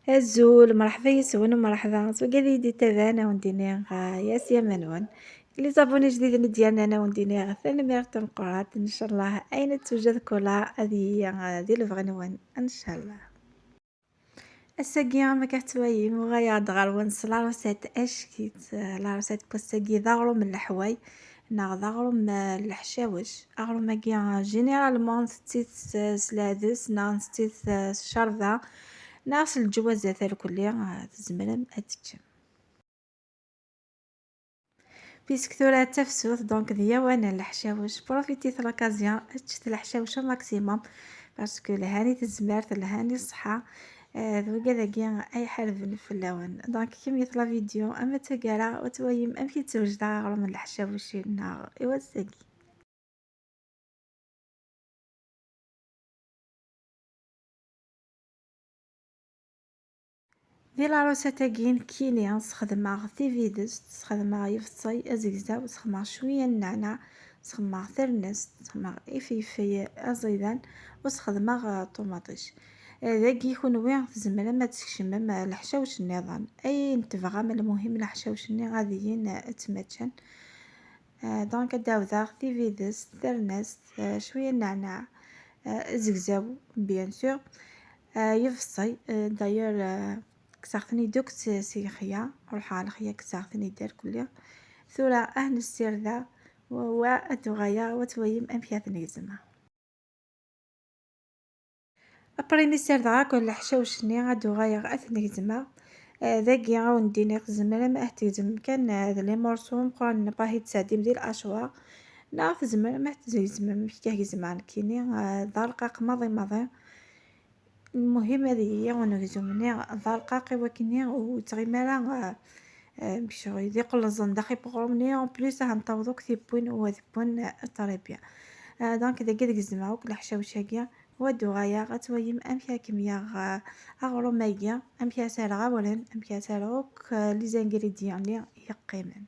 الزول مرحبا يسون ومرحبا سوغالي دي تابعنا ونديني يا سيما اللي صابوني جديد ديالنا انا ونديني ثاني ميرت مقرات ان شاء الله اين توجد كولا هذه ديال الفغنوان ان شاء الله الساقية ما كتوايم وغايا دغار لا روسيت اشكيت لا روسيت بوساقي ضغرو من الحواي ضغرو من الحشاوش اغرو ماكيا جينيرالمون ستيت سلادس ستيت شربة ناقص الجوازات الكلية تزمرم أتتشم بيسك ثورة تفسوث دونك ديا وانا الحشاوش بروفيتي في لاكازيان تشت الحشاوش ماكسيموم باسكو لهاني تزمرت لهاني الصحة ذوقا ذاكيا اي حرف في اللون دونك كيما يطلع فيديو اما تقرا وتويم امشي توجدا غير من الحشاوشين ايوا ساكي ديال العروسة تاقين كينيا نستخدمها في فيدس نستخدمها يفصي ازيزا ونستخدمها شوية النعناع نستخدمها ثرنس نستخدمها إفيفي أزيدان ونستخدمها طوماطيش ذاك يكون وين في زمرة ما تكشمم الحشاوش النظام اي نتبغى من المهم الحشاوش غاديين تماتشن دونك داو ذا في فيدس ثرنس شوية النعناع زقزاو بيان سور يفصي داير كساختني دوك سيخيا روح على خيا كساختني دار كلها ثورة أهل السير ذا وأتغيا وتويم أمبياثني زما أبريني سير ذا كل حشوشني غادو غايا أثني زما ذاكي غاون ديني زمرا ما احتيزم كان هذا لي مرسوم قران باهي تساديم ديال الأشواق نعرف زمرا ما احتيزم مشكاه زمان كيني ضرقاق ماضي المهم هذه هي ونرجو مني ضرقاقي وكني وتغيمالا باش يضيق الزندخي بغرمني اون بليس غنطوضو كتيبون وذبون طريبيا دونك اذا كدك الزمعوك الحشاوشاكيا ودو غايا غتويم امشي كمية اغرو مايا امشي سالغا ولا امشي سالغوك لي زانغريديون لي يقيمن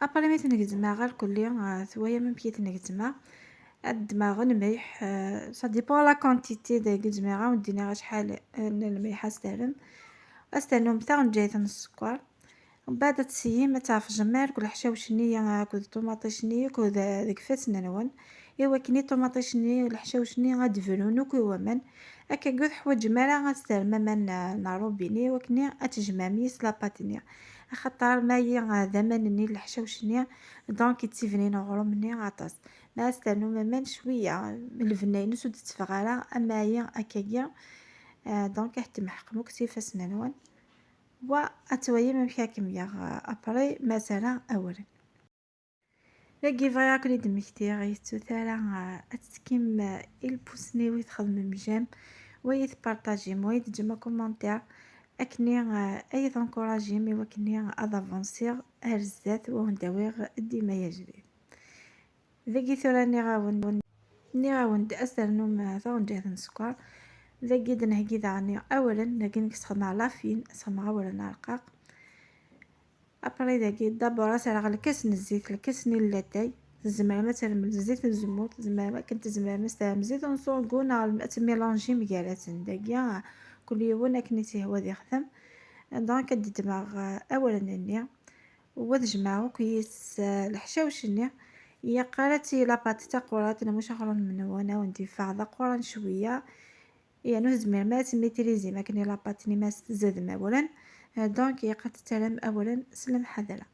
ابري ميت نقزما غير كلي ثوايا ممكن نقزما الدماغ الملح سا ديبون لا كونتيتي ديال الجزميره ودينا شحال الملح استنوم تاع نجيت نص السكر ومن بعد تسيي تعرف جمال كل حشاوش نيه كل طوماطيش نيه كل ديك فات ننون ايوا كني طوماطيش نيه والحشاوش نيه غادفلونو كي ومن هكا كوث حوايج مالا غتسترمى من ناروبيني وكني اتجمامي سلاباتني خاطر ماهي زمن الحشاوش نيه دونك تسيفني غروم ني غطاس ما استنو من شويه من الفنين سود تفغالا اما هي هكايا دونك حتى محق مكتي فاس ننون وأتويا ممكن كمية أبري مثلا أولا لاقي فيا كني دمكتي غيتو تالا أتسكيم البوسني ويتخدم مجام ويتبارطاجي ويتجمع كومونتير أكني أي تنكوراجي مي وكني أدافونسيغ هرزات ونداويغ ديما يجري ذاكي ثورا ني غاوند أسرنوم ثون جهة السكر ذاكي دنهكي دعني أولا ذاكي نكسخد مع لافين سخدم أولا رقاق أبري ذاكي دابا سرغ الكاس الزيت الكاس اللاتاي زعما مثلا زيت الزموت زعما كنت زعما مثلا زيت نصونكونا تميلونجي مكالاتن داكيا كل يوم كنيتي هو يخدم دونك كدي دماغ أولا النيا وتجمعو كيس الحشاوش النيا هي قالتي لاباط تا قرات انا مش غرون من وانا وندي فاضا قران شويه يعني نهز مات ميتريزي ما كني لاباطني ما زاد ما اولا دونك هي قد تتلم اولا سلم حذره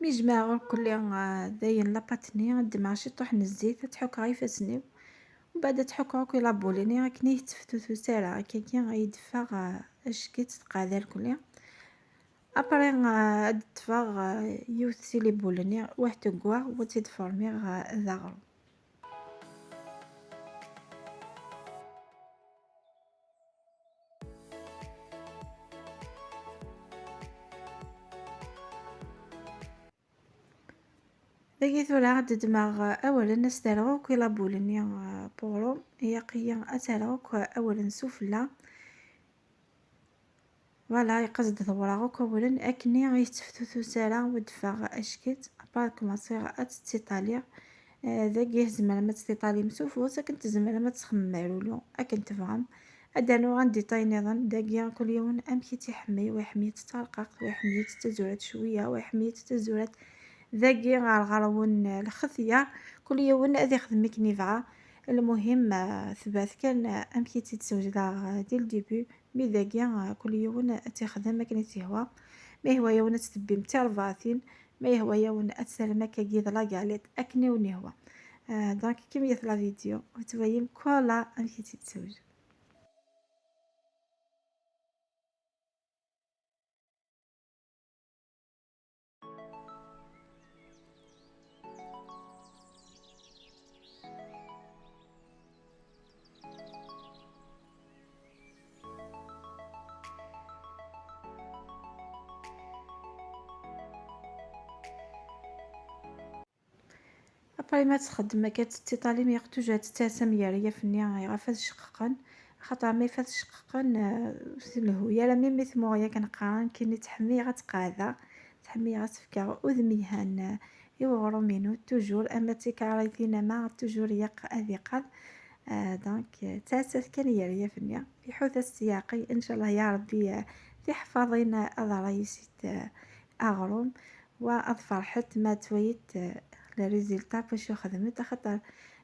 مي جماعة كل داين لاباطني دمع شي طحن الزيت تحك غي فاسنيو وبعد تحك هاكي لابوليني راكني تفتو سارة كي غيدفا اشكيت تقادر كلها ابري دفا يوث لي بولني واحد تكوا وتدفورمي ذاغرو داكي ثورا غاد دماغ اولا استرغوك الى بولني بورو هي قيا اترغوك اولا سفلى فوالا يقصد ثوراغوك اولا اكني غيتفتو سارة ودفا اشكيت ابارك مصير اتتيطاليا ذاك زعما ما تستيطالي مسوفو كنت زعما ما تخمم معلولو اكن تفهم ادانو غندي طاي نظن داكيا كل يوم امشي تيحمي ويحمي تترقق ويحمي تزورات شويه ويحمي تزورات ذاكي غرغرون الخثيه كل يوم اذا خدمك نيفعا المهم ثبات كان امشي تتزوج ديال الديبي مي ذاكيا كل يوم تخدم ما كنتي هو ما هو يوم تتبي مترفاثين ما هو يوم اتسلمك كي لا قالت اكني وني هو دونك كمية لا فيديو وتبين كولا امشي تتزوج ابري ما تخدم ما كتتيطالي ما يقتوج هاد التاسم ياريا فني غافاش شققن خاطر ما فاش شققن سلهو يا لا ميم ثموغيا كنقارن كي تحمي غتقادا تحمي غتفكا وذميهان يوغرو منو توجور اما تيكاريتينا ما توجور يق دونك تاسات كان يريا فنيا في حوث السياقي ان شاء الله يا ربي في حفاظينا اضرايسيت اغروم واضفرحت ما تويت لريزلتا باش خدمت خاطر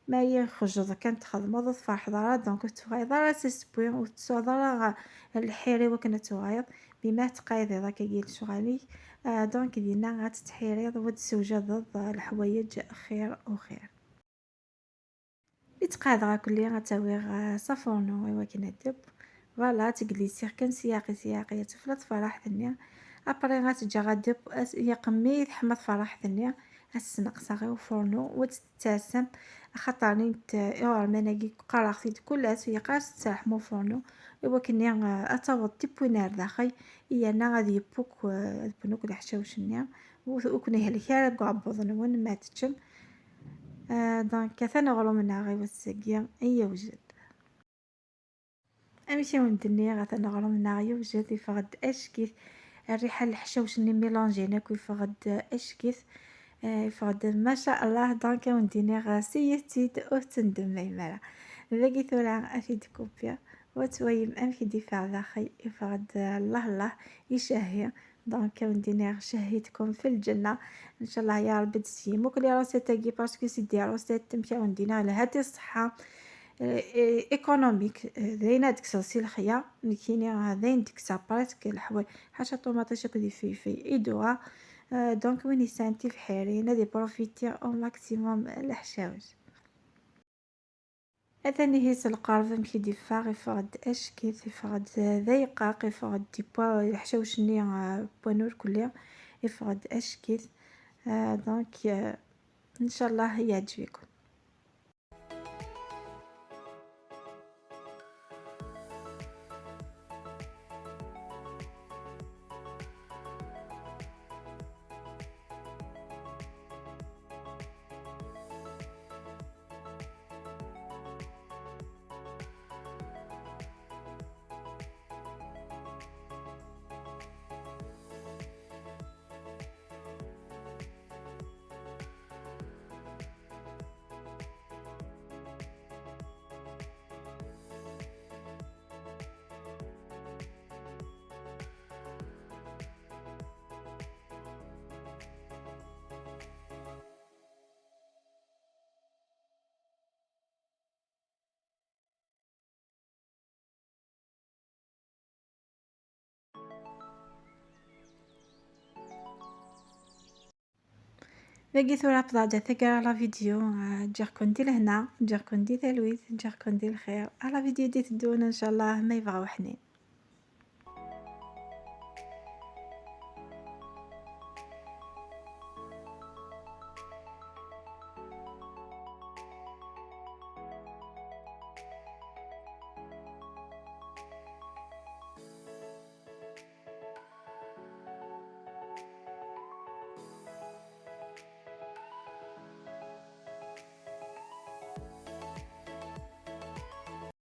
ما يخرج كانت خدمه ضد فرح ضرا دونك تغيض سيسبوي وتصدر الحيري وكنا تغيض بما تقايض ذاك يجي شغالي دونك دينا غتتحيريض وتسوجد ضد الحوايج خير وخير يتقاد غا كلي غتاوي صافونو ايوا كي ندب فوالا تجلسي كان سياقي تفلت فرح ثانيه ابري غتجي غدب يقمي تحمض فرح ثانيه السنقصه غير فورنو وتتسم خاطر نيت اور مناكي قراختي كلها يقاس تسحمو فورنو ايوا كني اتاوض تيبوينار داخل انا غادي يبوك بنوك الحشاوشنيا وكنا هلكا قعبض نون ما تتشم دونك ثنا غلو منها غير وساقيا اي وجد امشي وندني غاتا نغرو منها غير وجد يفغد اشكيث الريحه الحشوش ني ميلونجينا كي يفغد اشكيث يفغد ما شاء الله دونك ونديني غاسيتي او تندم ميمالا ذاكي ثورا افيد كوبيا وتويم ام في دفاع داخل يفغد الله الله يشهي دونك ونديني شهيتكم في الجنه ان شاء الله يا ربي تسيمو كل روسيت تاعي باسكو سيدي روسيت تمشي وندينا على هذه الصحه ايكونوميك زينه ديك الخيا كاينين هذين ديك سابريت الحوايج حاجه طوماطيش كدي في ايدوها دونك وين يسانتي في حيري نادي بروفيتي او ماكسيموم الحشاوج اثني هيس القارب مشي دي فاغي فغد اشكي فغد ذيقاق فغد دي با الحشاوش ني بوانور كلها يفغد اشكي دونك ان شاء الله يعجبكم. باقي ثورة بضعة ثقة على فيديو جاكم دي لهنا جاكم دي تلويث جاكم دي الخير على فيديو دي تدون ان شاء الله ما يبغى وحنين.